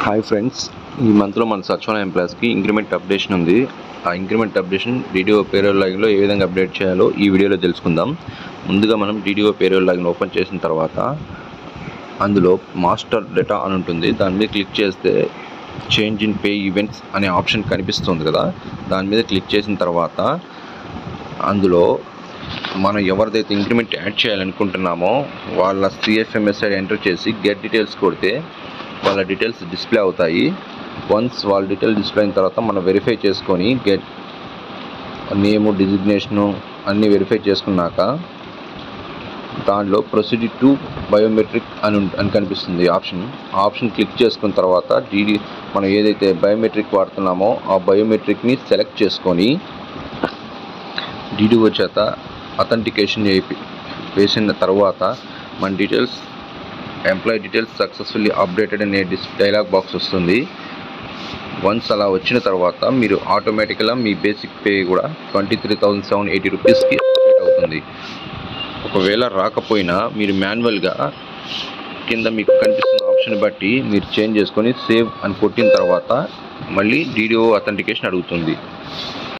Hi friends, ఈ మంత్లో మన సచివాలయం ఎంప్లాయీస్కి ఇంక్రిమెంట్ అప్డేషన్ ఉంది. ఆ ఇంక్రిమెంట్ అప్డేషన్ డీడీఓ పేరోల్ లాగిన్లో ఏ విధంగా అప్డేట్ చేయాలో ఈ వీడియోలో తెలుసుకుందాం. ముందుగా మనం డీడీఓ పేరోల్ లాగిన్ ఓపెన్ చేసిన తర్వాత అందులో మాస్టర్ డేటా అని ఉంటుంది. దాని మీద క్లిక్ చేస్తే చేంజ్ ఇన్ పే ఈవెంట్స్ అనే ఆప్షన్ కనిపిస్తుంది కదా, దాని మీద క్లిక్ చేసిన తర్వాత అందులో మనం ఎవరిదైతే ఇంక్రిమెంట్ యాడ్ చేయాలనుకుంటున్నామో వాళ్ళ CFMSI ఎంటర్ చేసి గెట్ డీటెయిల్స్ కొడితే వాళ్ళ డీటెయిల్స్ డిస్ప్లే అవుతాయి. వన్స్ వాళ్ళ డీటెయిల్స్ డిస్ప్లే అయిన తర్వాత మనం వెరిఫై చేసుకొని గెట్ నేము, డిజిగ్నేషను అన్నీ వెరిఫై చేసుకున్నాక దాంట్లో ప్రొసీడ్ టు బయోమెట్రిక్ అని కనిపిస్తుంది ఆప్షన్ క్లిక్ చేసుకున్న తర్వాత మనం ఏదైతే బయోమెట్రిక్ వాడుతున్నామో ఆ బయోమెట్రిక్ని సెలెక్ట్ చేసుకొని డీడీఓ చేత అథెంటికేషన్ వేసిన తర్వాత మన details employee details successfully updated అనే డైలాగ్ బాక్స్ వస్తుంది. వన్స్ అలా వచ్చిన తర్వాత మీరు ఆటోమేటిక్గా మీ బేసిక్ పే కూడా 23,780 రూపీస్కి అప్డేట్ అవుతుంది. ఒకవేళ రాకపోయినా మీరు మాన్యువల్గా కింద మీకు కనిపిస్తున్న ఆప్షన్ బట్టి మీరు చేంజ్ చేసుకొని సేవ్ అని కొట్టిన తర్వాత మళ్ళీ డీడీఓ అథెంటికేషన్ అడుగుతుంది.